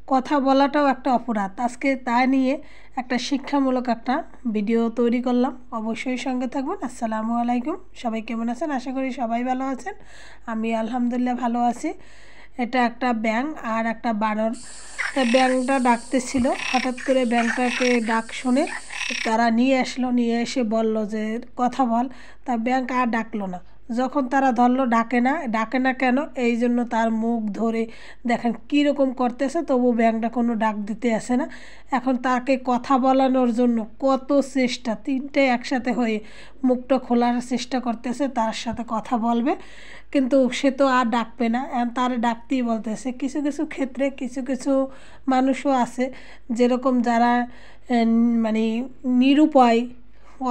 কথা বলাটাও একটা অপরাধ। আজকে তা নিয়ে একটা শিক্ষামূলক একটা ভিডিও তৈরি করলাম, অবশ্যই সঙ্গে থাকবেন। আসসালামু আলাইকুম, সবাই কেমন আছেন? আশা করি সবাই ভালো আছেন। আমি আলহামদুলিল্লাহ ভালো আছি। এটা একটা ব্যাঙ আর একটা বানর। ব্যাঙটা ডাকতেছিল, হঠাৎ করে ব্যাঙটাকে ডাক শুনে তারা নিয়ে আসলো, নিয়ে এসে বলল যে কথা বল। তা ব্যাঙ আর ডাকলো না। যখন তারা ধরলো ডাকে না কেন, এই জন্য তার মুখ ধরে দেখেন কীরকম করতেছে, তবু ব্যাঙটা কোনো ডাক দিতে আসে না। এখন তাকে কথা বলানোর জন্য কত চেষ্টা, তিনটে একসাথে হয়ে মুখটা খোলার চেষ্টা করতেছে, তার সাথে কথা বলবে, কিন্তু সে তো আর ডাকবে না। তার ডাকতেই বলতেছে। কিছু কিছু ক্ষেত্রে কিছু কিছু মানুষও আছে যেরকম যারা মানে নিরুপায়,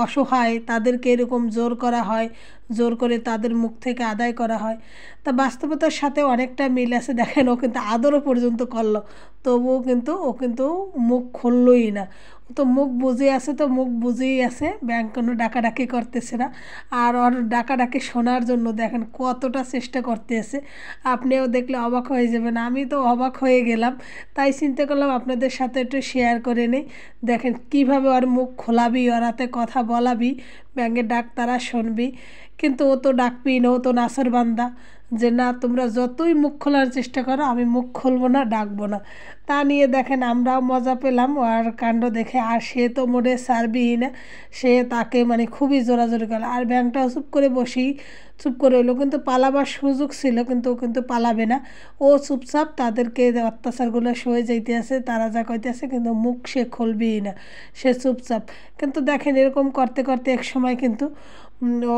অসহায়, তাদেরকে এরকম জোর করা হয়, জোর করে তাদের মুখ থেকে আদায় করা হয়। তা বাস্তবতার সাথে অনেকটা মিল আছে। দেখেন, ও কিন্তু আদরও পর্যন্ত করলো, তবুও কিন্তু ও কিন্তু মুখ খুললই না। ও তো মুখ বুঝে আছে, তো মুখ বুঝেই আছে, ব্যাঙ কোনো ডাকাডাকি করতেছে না। আর ওর ডাকাডাকি শোনার জন্য দেখেন কতটা চেষ্টা করতেছে, আপনিও দেখলে অবাক হয়ে যাবেন। আমি তো অবাক হয়ে গেলাম, তাই চিন্তা করলাম আপনাদের সাথে একটু শেয়ার করে নিই। দেখেন কিভাবে ওর মুখ খোলাবি, ওর হাতে কথা বলাবি, ব্যাঙের ডাক তারা শুনবি, কিন্তু ও তো ডাকবি না। ও তো নাসর বান্দা, যে না তোমরা যতই মুখ খোলার চেষ্টা করো আমি মুখ খুলবো না, ডাকবো না। তা নিয়ে দেখেন আমরাও মজা পেলাম আর কাণ্ড দেখে। আর সে তো মোটে ছাড়বেই না, সে তাকে মানে খুবই জোরাজোরি করলো। আর ব্যাঙটাও চুপ করে এলো, কিন্তু পালাবার সুযোগ ছিল, কিন্তু ও কিন্তু পালাবে না। ও চুপচাপ তাদেরকে অত্যাচারগুলো সয়ে যাইতে আছে, তারা যা কইতে আছে, কিন্তু মুখ সে খুলবেই না, সে চুপচাপ। কিন্তু দেখেন এরকম করতে করতে এক সময় কিন্তু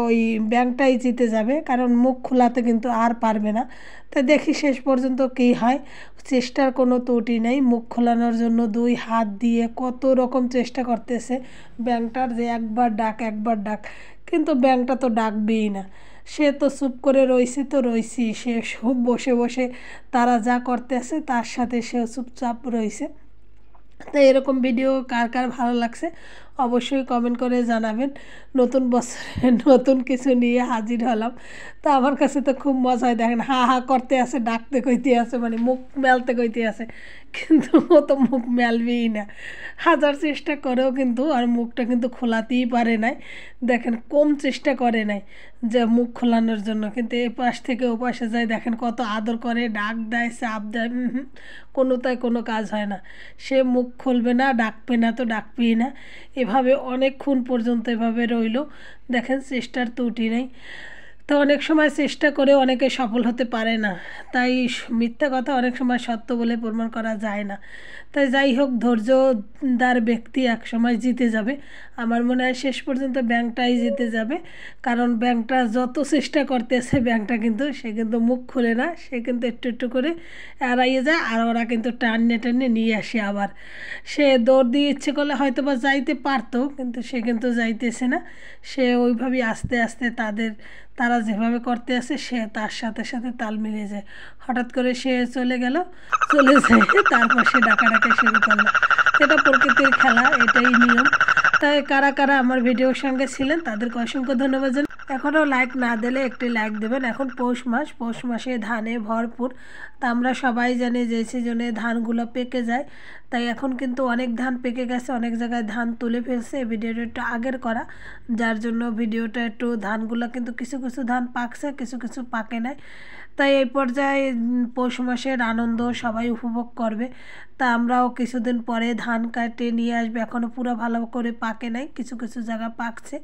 ওই ব্যাঙটাই জিতে যাবে, কারণ মুখ খোলাতে কিন্তু আর পারবে না। তো দেখি শেষ পর্যন্ত কী হয়। চেষ্টার কোনো ত্রুটি নেই, মুখ খোলানোর জন্য দুই হাত দিয়ে কত রকম চেষ্টা করতেছে ব্যাঙটার, যে একবার ডাক, কিন্তু ব্যাঙটা তো ডাকবেই না। সে তো চুপ করে রয়েছে, তো রয়েছি, সে সব বসে বসে তারা যা করতেছে তার সাথে সেও চুপচাপ রয়েছে। তো এরকম ভিডিও কার কার ভালো লাগছে অবশ্যই কমেন্ট করে জানাবেন। নতুন বছরে নতুন কিছু নিয়ে হাজির হলাম। তো আমার কাছে তো খুব মজা হয়। দেখেন হা হা করতে আছে, ডাকতে কইতে আছে, মানে মুখ মেলতে কইতে আছে, কিন্তু ও তো মুখ মেলবেই না। হাজার চেষ্টা করেও কিন্তু আর মুখটা কিন্তু খোলাতেই পারে নাই। দেখেন কম চেষ্টা করে নাই যে মুখ খোলানোর জন্য, কিন্তু এ পাশ থেকে ও পাশে যায়, দেখেন কত আদর করে, ডাক দেয়, চাপ দেয়, কোনোটাই কোনো কাজ হয় না। সে মুখ খুলবে না, ডাকবে না, তো ডাকবেই না। এভাবে অনেকক্ষণ পর্যন্ত এভাবে রইল। দেখেন চেষ্টার ত্রুটি নেই। তো অনেক সময় চেষ্টা করে অনেকে সফল হতে পারে না, তাই মিথ্যা কথা অনেক সময় সত্য বলে প্রমাণ করা যায় না। তাই যাই হোক, ধৈর্যদার ব্যক্তি এক সময় জিতে যাবে। আমার মনে হয় শেষ পর্যন্ত ব্যাঙটাই জিতে যাবে, কারণ ব্যাঙটা যত চেষ্টা করতেছে, ব্যাঙটা কিন্তু সে কিন্তু মুখ খুলে না, সে কিন্তু একটু একটু করে এড়াইয়ে যায়, আর ওরা কিন্তু টানে নিয়ে আসে আবার। সে দৌড় দিয়ে ইচ্ছে করলে হয়তো বা যাইতে পারতো, কিন্তু সে কিন্তু যাইতেছে না। সে ওইভাবেই আস্তে আস্তে তারা যেভাবে করতে আসে সে তার সাথে সাথে তাল মিলিয়ে যায়। হঠাৎ করে সে চলে যায়, তারপর সে ডাকাডাকি শুরু করলো। এটা প্রকৃতির খেলা, এটাই নিয়ম। তাই কারা কারা আমার ভিডিওর সঙ্গে ছিলেন তাদেরকে অসংখ্য ধন্যবাদ জানাই। এখনও লাইক না দিলে একটি লাইক দেবেন। এখন পৌষ মাসে ধানে ভরপুর। তা আমরা সবাই জানি যে সিজনে ধানগুলো পেকে যায়, তাই এখন কিন্তু অনেক ধান পেকে গেছে, অনেক জায়গায় ধান তুলে ফেলছে। এই ভিডিওটা একটু আগের করা, যার জন্য ভিডিওটা একটু ধানগুলো কিন্তু কিছু কিছু ধান পাকছে, কিছু কিছু পাকে নাই। তাই এই পর্যায়ে পৌষ মাসের আনন্দ সবাই উপভোগ করবে। তা আমরাও কিছুদিন পরে ধান কাটে নিয়ে আসবে, এখনও পুরো ভালো করে পাকে নাই, কিছু কিছু জায়গা পাকছে।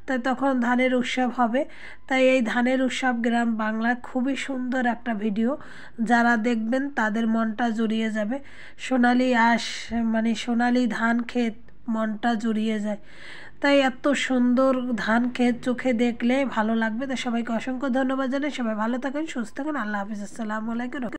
তাই তখন ধানের উৎসব হবে। তাই এই ধানের উৎসব গ্রাম বাংলায় খুবই সুন্দর একটা ভিডিও, যারা দেখবেন তাদের মনটা জুড়িয়ে যাবে। সোনালি মানে সোনালি ধান ক্ষেত, মনটা জুড়িয়ে যায়। তাই এত সুন্দর ধান ক্ষেত চোখে দেখলে ভালো লাগবে। তাই সবাইকে অসংখ্য ধন্যবাদ জানাই। সবাই ভালো থাকেন, সুস্থ থাকেন। আল্লাহ হাফিজ, আসসালামু আলাইকুম।